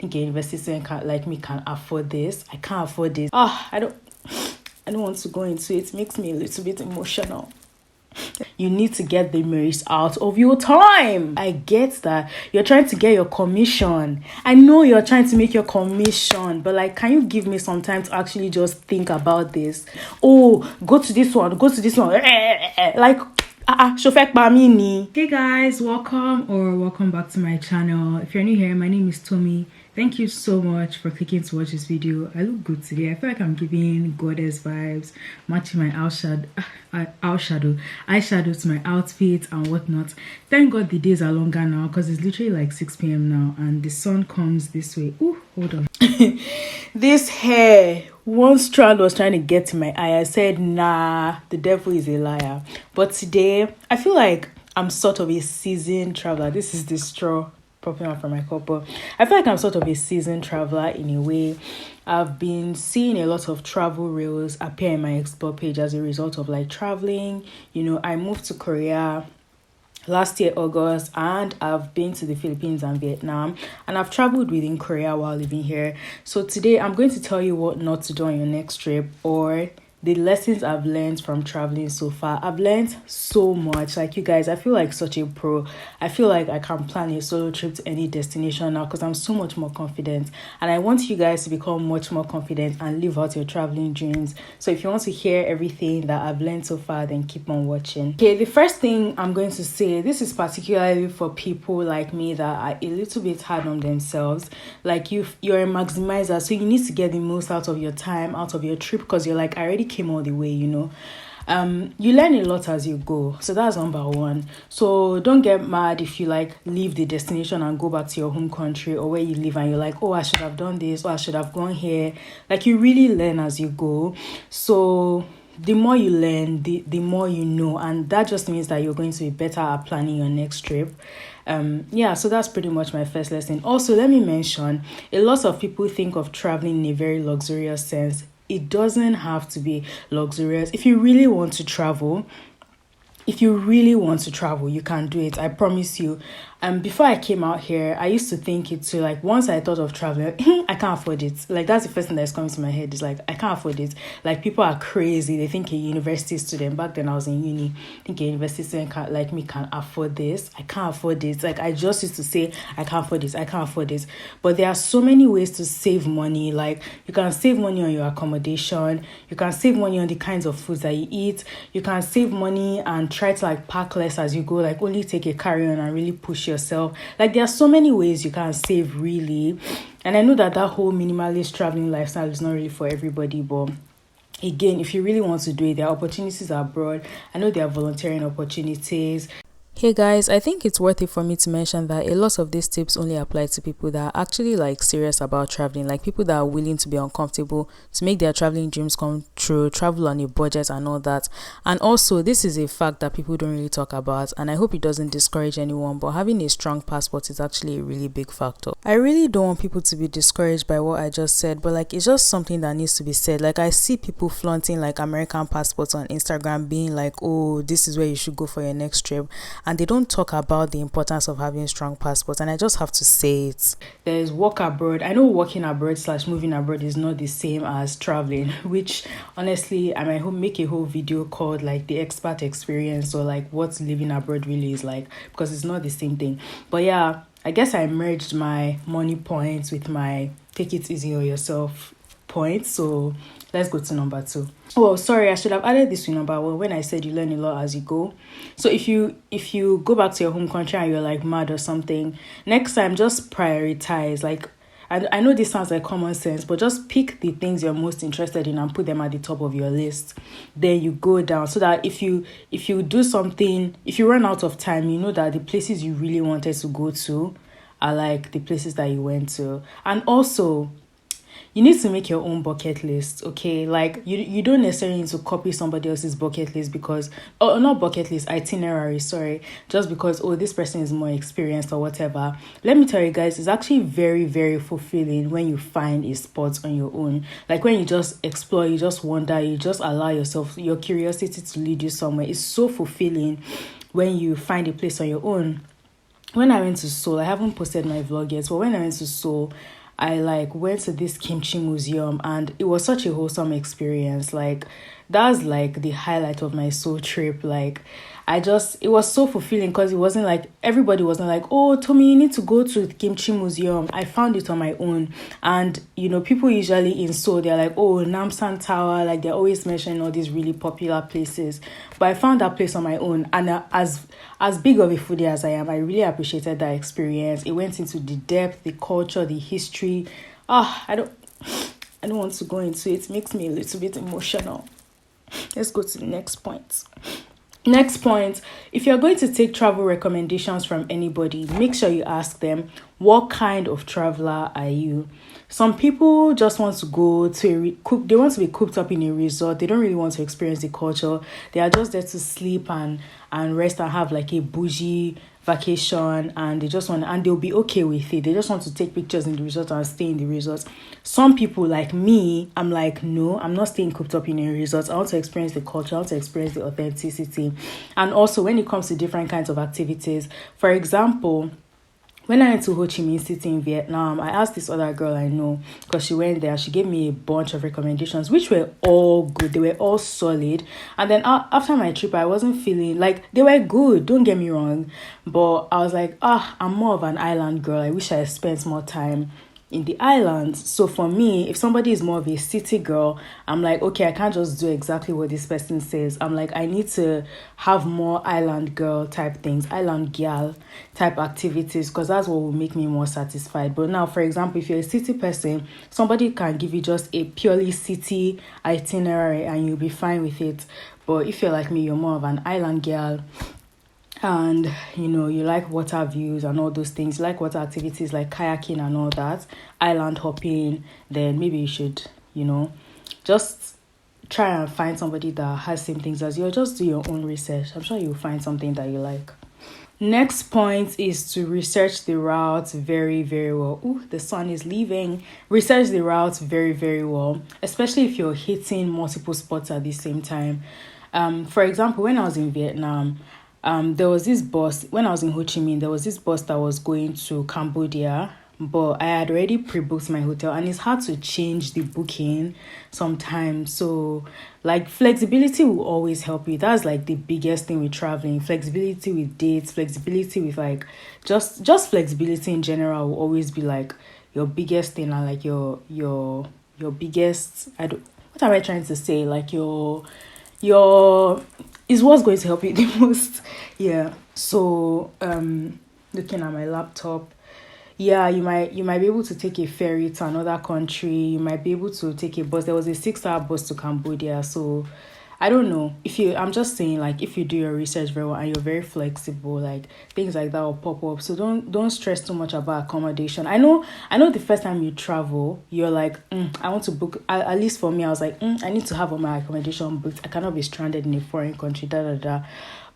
think a university student like me can afford this. I can't afford this. I don't want to go into it. It makes me a little bit emotional. You need to get the most out of your time. I get that you're trying to get your commission. I know you're trying to make your commission, but like, can you give me some time to actually just think about this? Oh, go to this one. Like, hey guys, welcome back to my channel. If you're new here, my name is Tomi. Thank you so much for clicking to watch this video. I look good today. I feel like I'm giving goddess vibes, matching my eyeshadow to my outfit and whatnot. Thank God the days are longer now because it's literally like 6 p.m. now and the sun comes this way. Ooh, hold on. This hair, one strand was trying to get to my eye. I said, nah, the devil is a liar. But today, I feel like I'm sort of a seasoned traveler. This is the straw popping out from my cup, but I feel like I'm sort of a seasoned traveler in a way. I've been seeing a lot of travel reels appear in my explore page as a result of like traveling. You know, I moved to Korea last year August, and I've been to the Philippines and Vietnam, and I've traveled within Korea while living here. So today I'm going to tell you what not to do on your next trip, or the lessons I've learned from traveling so far. I've learned so much. Like, you guys, I feel like such a pro. I feel like I can plan a solo trip to any destination now because I'm so much more confident. And I want you guys to become much more confident and live out your traveling dreams. So if you want to hear everything that I've learned so far, then keep on watching. Okay, the first thing I'm going to say, this is particularly for people like me that are a little bit hard on themselves. Like, you're a maximizer, so you need to get the most out of your time, out of your trip, because you're like, I already came all the way, you know. You learn a lot as you go, so that's number one. So don't get mad if you like leave the destination and go back to your home country or where you live and you're like, oh, I should have done this, or I should have gone here. Like, you really learn as you go. So the more you learn, the more you know, and that just means that you're going to be better at planning your next trip. So that's pretty much my first lesson. Also, let me mention, a lot of people think of traveling in a very luxurious sense. It doesn't have to be luxurious. If you really want to travel, you can do it. I promise you. Before I came out here, I used to think it too. Like, once I thought of traveling, I can't afford it. Like, that's the first thing that's coming to my head. Is like, I can't afford it. Like, people are crazy. They think a university student, back then I was in uni, think a university student like me can afford this. I can't afford it. Like, I just used to say, I can't afford this. But there are so many ways to save money. Like, you can save money on your accommodation. You can save money on the kinds of foods that you eat. You can save money and try to like pack less as you go. Like, only take a carry-on and really push yourself. Like, there are so many ways you can save, really. And I know that whole minimalist traveling lifestyle is not really for everybody, but again, if you really want to do it, there are opportunities abroad. I know there are volunteering opportunities. Hey guys, I think it's worth it for me to mention that a lot of these tips only apply to people that are actually like serious about traveling, like people that are willing to be uncomfortable to make their traveling dreams come true, travel on a budget and all that. And also, this is a fact that people don't really talk about, and I hope it doesn't discourage anyone, but having a strong passport is actually a really big factor. I really don't want people to be discouraged by what I just said, but like, it's just something that needs to be said. Like, I see people flaunting like American passports on Instagram, being like, oh, this is where you should go for your next trip, and they don't talk about the importance of having strong passports, and I just have to say it. There's work abroad. I know working abroad / moving abroad is not the same as traveling, which honestly I might make a whole video called like the expat experience, or like what living abroad really is like, because it's not the same thing. But yeah, I guess I merged my money points with my take it easy on yourself points. So let's go to number 2. Oh, sorry, I should have added this to number 1 when I said you learn a lot as you go. So if you go back to your home country and you're like mad or something, next time just prioritize. Like, I know this sounds like common sense, but just pick the things you're most interested in and put them at the top of your list. Then you go down, so that if you do something, if you run out of time, you know that the places you really wanted to go to are like the places that you went to. And also, you need to make your own bucket list, okay? Like, you don't necessarily need to copy somebody else's bucket list because, or not bucket list, itinerary, sorry, just because, oh, this person is more experienced or whatever. Let me tell you guys, it's actually very, very fulfilling when you find a spot on your own. Like, when you just explore, you just wander, you just allow yourself, your curiosity to lead you somewhere. It's so fulfilling when you find a place on your own. When I went to Seoul, I haven't posted my vlog yet, but when I went to Seoul, I like went to this kimchi museum, and it was such a wholesome experience. Like that's like the highlight of my soul trip. Like it was so fulfilling because it wasn't like everybody wasn't like, oh, Tomi, you need to go to the kimchi museum. I found it on my own. And, people usually in Seoul, they're like, oh, Namsan Tower, like they're always mentioning all these really popular places. But I found that place on my own. And as big of a foodie as I am, I really appreciated that experience. It went into the depth, the culture, the history. I don't want to go into it. It makes me a little bit emotional. Let's go to the next point. Next point, if you're going to take travel recommendations from anybody, make sure you ask them, what kind of traveler are you? Some people just want to go to they want to be cooped up in a resort. They don't really want to experience the culture. They are just there to sleep and rest and have like a bougie vacation, and they'll be okay with it. They just want to take pictures in the resort and stay in the resort. Some people like me, I'm like, no, I'm not staying cooped up in a resort. I want to experience the culture. I want to experience the authenticity. And also when it comes to different kinds of activities, for example, when I went to Ho Chi Minh City in Vietnam, I asked this other girl I know, because she went there. She gave me a bunch of recommendations, which were all good. They were all solid. And then after my trip, I wasn't feeling like they were good. Don't get me wrong. But I was like, I'm more of an island girl. I wish I had spent more time in the islands. So for me, if somebody is more of a city girl, I'm like, okay, I can't just do exactly what this person says. I'm like, I need to have more island girl type things, island gal type activities, because that's what will make me more satisfied. But now, for example, if you're a city person, somebody can give you just a purely city itinerary and you'll be fine with it. But if you're like me, you're more of an island girl, and you like water views and all those things, you like water activities like kayaking and all that, island hopping, then maybe you should just try and find somebody that has same things as you, or just do your own research. I'm sure you'll find something that you like. Next point is to research the route very, very well. Ooh, the sun is leaving. Research the route very, very well, especially if you're hitting multiple spots at the same time. For example, when I was in Vietnam, there was this bus. When I was in Ho Chi Minh, there was this bus that was going to Cambodia, but I had already pre-booked my hotel, and it's hard to change the booking sometimes. So like flexibility will always help you. That's like the biggest thing with traveling. Flexibility with dates, flexibility with like just flexibility in general will always be like your biggest thing, and like your biggest, what am I trying to say? Like your is what's going to help you the most. Yeah. So looking at my laptop, yeah, you might be able to take a ferry to another country. You might be able to take a bus. There was a 6-hour bus to Cambodia. So I don't know. I'm just saying, like, if you do your research very well and you're very flexible, like things like that will pop up. So don't stress too much about accommodation. I know the first time you travel, you're like, I want to book, at least for me, I was like, I need to have all my accommodation booked. I cannot be stranded in a foreign country,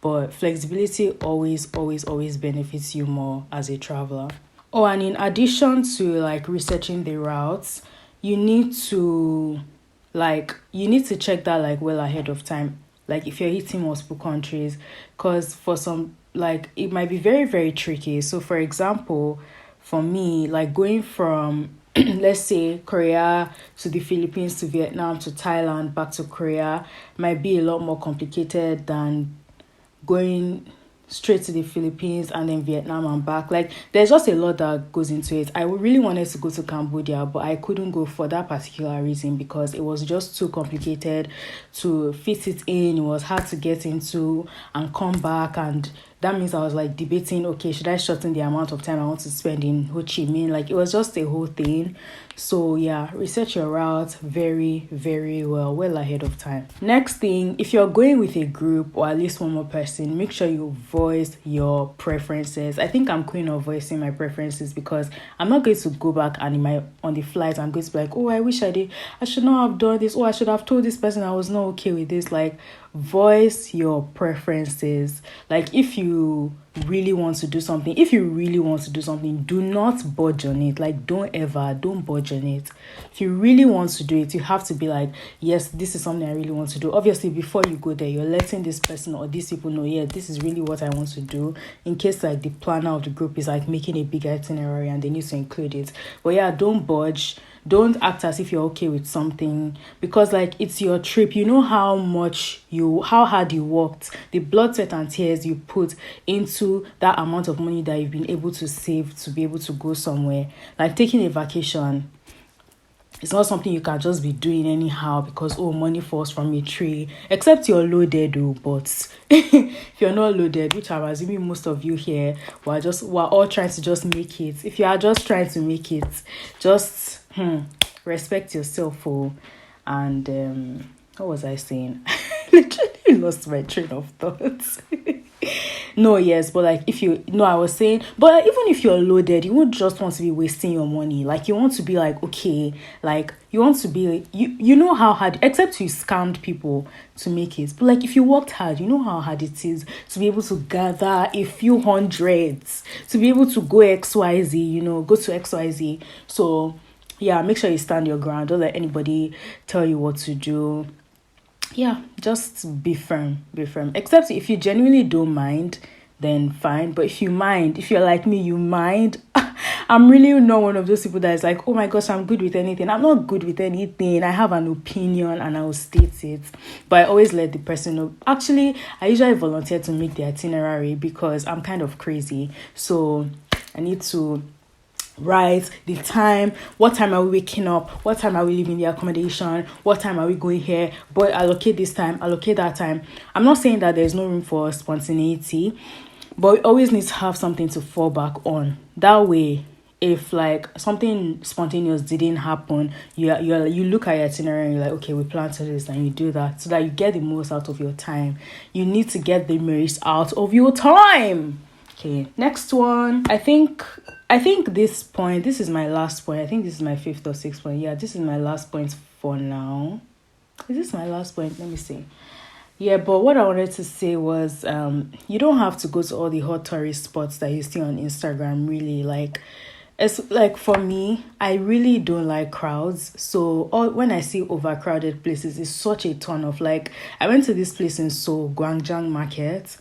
But flexibility always benefits you more as a traveler. Oh, and in addition to like researching the routes, you need to check that like well ahead of time. Like if you're hitting multiple countries, because for some, like it might be very, very tricky. So for example, for me, like going from let's say Korea to the Philippines to Vietnam to Thailand back to Korea might be a lot more complicated than going straight to the Philippines and then Vietnam and back. Like there's just a lot that goes into it. I really wanted to go to Cambodia, but I couldn't go for that particular reason, because it was just too complicated to fit it in. It was hard to get into and come back, and that means I was like debating, okay, should I shorten the amount of time I want to spend in Ho Chi Minh? Like it was just a whole thing. So yeah, research your route very, very well ahead of time. Next thing, if you're going with a group or at least one more person, make sure you voice your preferences. I think I'm queen of voicing my preferences, because I'm not going to go back and on the flight I'm going to be like, oh, I wish I should not have done this. Oh, I should have told this person I was not okay with this. Like, voice your preferences. Like if you really want to do something, do not budge on it. Like don't budge on it. If you really want to do it, you have to be like, yes, this is something I really want to do. Obviously, before you go there, you're letting this person or these people know, yeah, this is really what I want to do, in case like the planner of the group is like making a big itinerary and they need to include it. But yeah, don't budge. Don't act as if you're okay with something, because like it's your trip. You know how hard you worked, the blood, sweat and tears you put into that amount of money that you've been able to save to be able to go somewhere. Like taking a vacation, it's not something you can just be doing anyhow because money falls from a tree, except you're loaded though. But if you're not loaded, which I'm assuming most of you here, we're all trying to just make it. If you are just trying to make it, just respect yourself. And what was I saying? Literally lost my train of thoughts. No, yes, but like I was saying, but even if you're loaded, you won't just want to be wasting your money. Like you want to be like, okay, like you want to be, you know how hard, except you scammed people to make it. But like if you worked hard, you know how hard it is to be able to gather a few hundreds, to be able to go XYZ, go to XYZ. So yeah, make sure you stand your ground. Don't let anybody tell you what to do. Yeah, just be firm. Except if you genuinely don't mind, then fine. But if you're like me, you mind. I'm really not one of those people that is like, oh my gosh, I'm good with anything. I'm not good with anything. I have an opinion and I will state it. But I always let the person know. Actually, I usually volunteer to make the itinerary because I'm kind of crazy. So I need to write the time, what time are we waking up, what time are we leaving the accommodation, what time are we going here, but allocate this time, allocate that time. I'm not saying that there's no room for spontaneity, but we always need to have something to fall back on. That way, if like something spontaneous didn't happen, you look at your itinerary and you're like, okay, we planned to this, and you do that so that you get the most out of your time. You need to get the most out of your time. Okay, next one. I think this is my last point. I think this is my 5th or 6th point. Yeah, this is my last point for now. Is this my last point? Let me see. Yeah, but what I wanted to say was you don't have to go to all the hot tourist spots that you see on Instagram, really. Like, it's like for me, I really don't like crowds. So when I see overcrowded places, it's such a turn off. Like, I went to this place in Seoul, Gwangjang Market,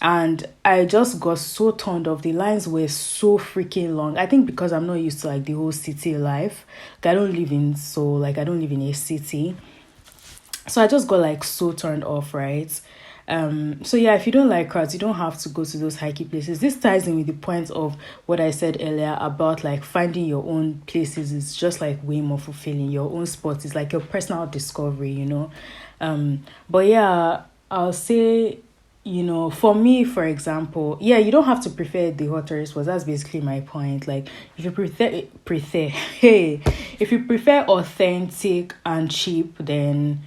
and I just got so turned off. The lines were so freaking long. I think because I'm not used to like the whole city life. Like, I don't live in Seoul. Like, I don't live in a city. So I just got like so turned off, right? So yeah, if you don't like crowds, you don't have to go to those hikey places. This ties in with the point of what I said earlier about like finding your own places is just like way more fulfilling. Your own spot is like your personal discovery, But yeah, I'll say, for me, for example, yeah, you don't have to prefer the hot tourist spots. That's basically my point. Like, if you if you prefer authentic and cheap, then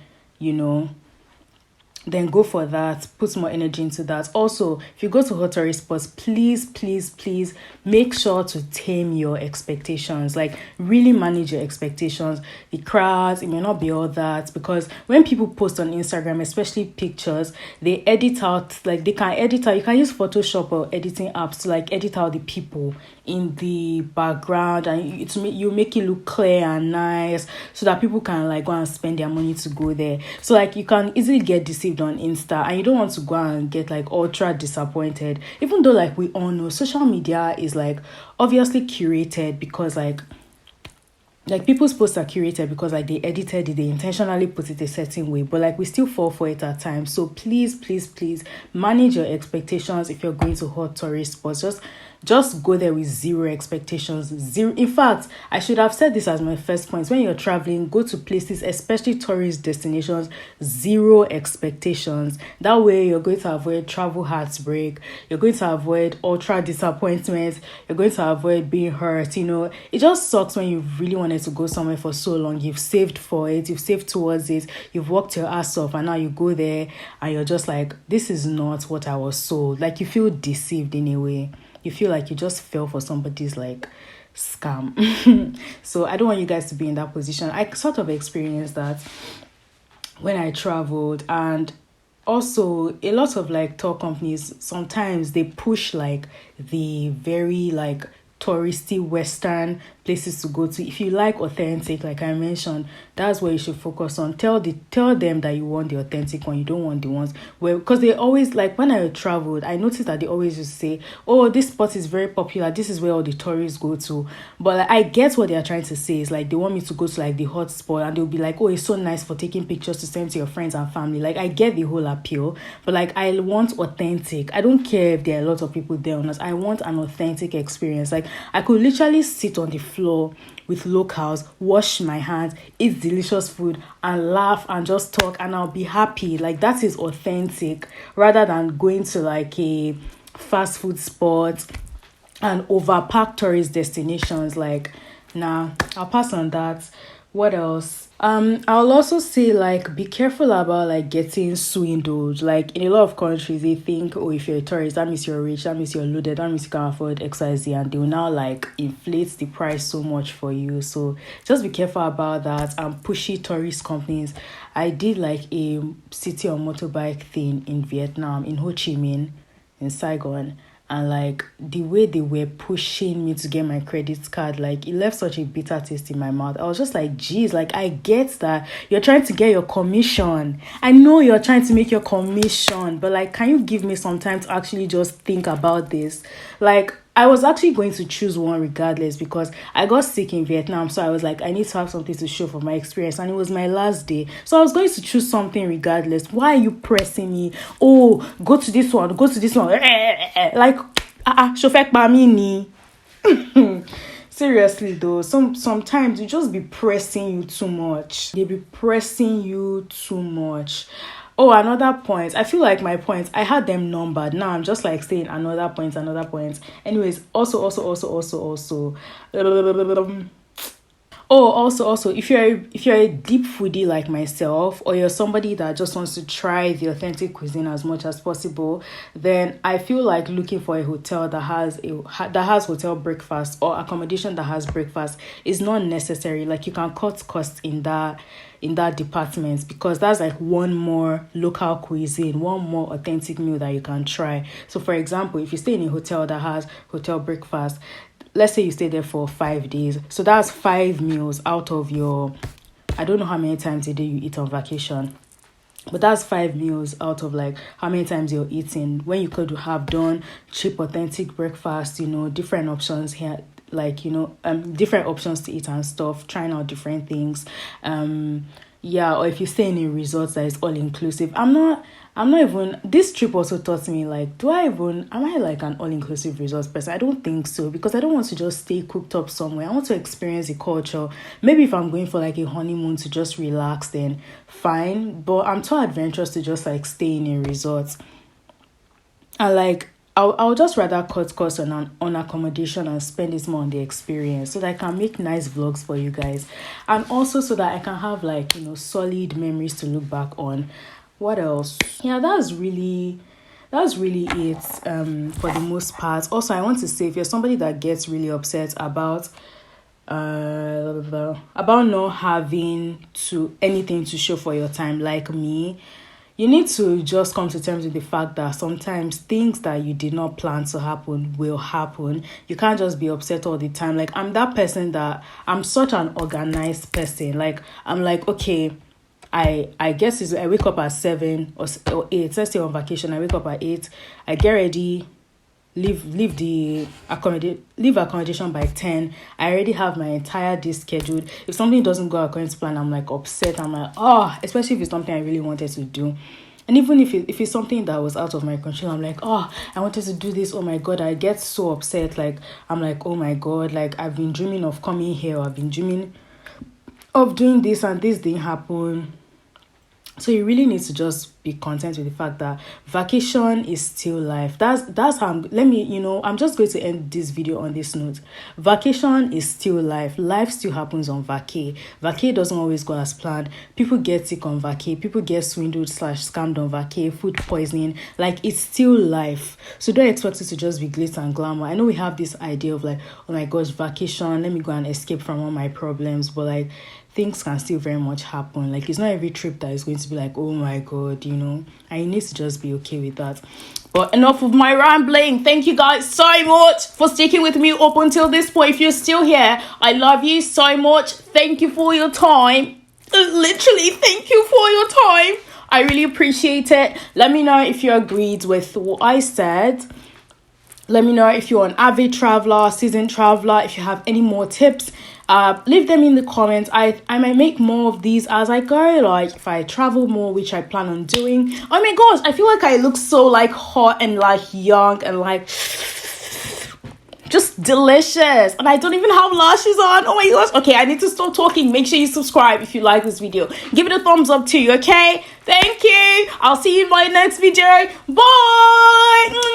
then go for that. Put more energy into that. Also, if you go to hot tourist spots, please make sure to tame your expectations. Like, really manage your expectations. The crowds, it may not be all that, because when people post on Instagram, especially pictures, they edit out, like they can edit out, you can use Photoshop or editing apps to like edit out the people in the background, and you make it look clear and nice so that people can like go and spend their money to go there. So like you can easily get deceived on Insta, and you don't want to go and get like ultra disappointed, even though like we all know social media is like obviously curated, because like people's posts are curated because like they edited it, they intentionally put it a certain way, but like we still fall for it at times. So please manage your expectations. If you're going to hot tourist spots, just go there with zero expectations. Zero. In fact, I should have said this as my first point. When you're traveling, go to places, especially tourist destinations, zero expectations. That way you're going to avoid travel heartbreak. You're going to avoid ultra disappointment. You're going to avoid being hurt. It just sucks when you really wanted to go somewhere for so long. You've saved for it. You've saved towards it. You've worked your ass off, and now you go there and you're just like, this is not what I was sold. Like, you feel deceived in a way. You feel like you just fell for somebody's like scam. So I don't want you guys to be in that position. I sort of experienced that when I traveled, and also a lot of like tour companies, sometimes they push like the very like touristy Western places to go to. If you like authentic, like I mentioned, that's what you should focus on. Tell them that you want the authentic one, you don't want the ones where, because they always, like when I traveled, I noticed that they always just say, oh, this spot is very popular, this is where all the tourists go to. But like, I get what they are trying to say. Is like they want me to go to like the hot spot, and they'll be like, oh, it's so nice for taking pictures to send to your friends and family. Like I get the whole appeal, but like I want authentic. I don't care if there are a lot of people there on us. I want an authentic experience. Like I could literally sit on the floor with locals, wash my hands, eat delicious food, and laugh and just talk, and I'll be happy. Like that is authentic, rather than going to like a fast food spot and overpacked tourist destinations. Like, nah, I'll pass on that. What else? I'll also say like be careful about like getting swindled. Like in a lot of countries, they think, oh, if you're a tourist, that means you're rich, that means you're loaded, that means you can afford XYZ, and they will now like inflate the price so much for you. So just be careful about that. Pushy tourist companies. I did like a city on motorbike thing in Vietnam, in Ho Chi Minh, in Saigon. And like the way they were pushing me to get my credit card, like it left such a bitter taste in my mouth. I was just like, geez, like I get that you're trying to get your commission. I know you're trying to make your commission, but like, can you give me some time to actually just think about this? Like, I was actually going to choose one regardless, because I got sick in Vietnam. So I was like, I need to have something to show for my experience. And it was my last day. So I was going to choose something regardless. Why are you pressing me? Oh, go to this one. Go to this one. Like, shofek ba mi ni. Seriously though, sometimes you just be pressing you too much. They be pressing you too much. Oh, another point. I feel like my points, I had them numbered. Now I'm just like saying another point. Anyways, also. Also, if you're a deep foodie like myself, or you're somebody that just wants to try the authentic cuisine as much as possible, then I feel like looking for a hotel that has hotel breakfast, or accommodation that has breakfast, is not necessary. Like you can cut costs in that department, because that's like one more local cuisine, one more authentic meal that you can try. So for example, if you stay in a hotel that has hotel breakfast, let's say you stay there for 5 days, so that's 5 meals out of your, I don't know how many times a day you eat on vacation, but that's 5 meals out of like how many times you're eating, when you could have done cheap authentic breakfast, different options here, like different options to eat and stuff, trying out different things. Or if you stay in a resort that is all inclusive, I'm not even, this trip also taught me like, am I like an all-inclusive resort person? I don't think so, because I don't want to just stay cooked up somewhere. I want to experience the culture. Maybe if I'm going for like a honeymoon to just relax, then fine, but I'm too adventurous to just like stay in a resort. And like I'll just rather cut costs on accommodation and spend it more on the experience, so that I can make nice vlogs for you guys, and also so that I can have like solid memories to look back on. What else? Yeah, that's really it for the most part. Also, I want to say, if you're somebody that gets really upset about not having anything to show for your time, like me, you need to just come to terms with the fact that sometimes things that you did not plan to happen will happen. You can't just be upset all the time. Like, I'm that person that I'm such an organized person. Like, I'm like, okay, I guess I wake up at 7 or 8. Let's say on vacation, I wake up at 8. I get ready, leave accommodation by 10. I already have my entire day scheduled. If something doesn't go according to plan, I'm like upset. I'm like, especially if it's something I really wanted to do. And even if it's something that was out of my control, I'm like, I wanted to do this. Oh my God, I get so upset. Like, I'm like, oh my God, like I've been dreaming of coming here. Or I've been dreaming of doing this, and this didn't happen. So you really need to just be content with the fact that vacation is still life. That's how I'm just going to end this video on this note. Vacation is still life. Life still happens on vacay. Vacay doesn't always go as planned. People get sick on vacay. People get swindled / scammed on vacay. Food poisoning. Like, it's still life. So don't expect it to just be glitz and glamour. I know we have this idea of like, oh my gosh, vacation, let me go and escape from all my problems. But like, things can still very much happen. Like, it's not every trip that is going to be like, oh my God, you know, and you need to just be okay with that. But enough of my rambling. Thank you guys so much for sticking with me up until this point. If you're still here, I love you so much. Thank you for your time. Literally, thank you for your time. I really appreciate it. Let me know if you agreed with what I said. Let me know if you're an avid traveler, seasoned traveler, if you have any more tips. Leave them in the comments. I might make more of these as I go, like if I travel more, which I plan on doing. Oh my gosh, I feel like I look so like hot and like young and like just delicious, and I don't even have lashes on. Oh my gosh. Okay, I need to stop talking. Make sure you subscribe if you like this video. Give it a thumbs up too, okay? Thank you. I'll see you in my next video. Bye.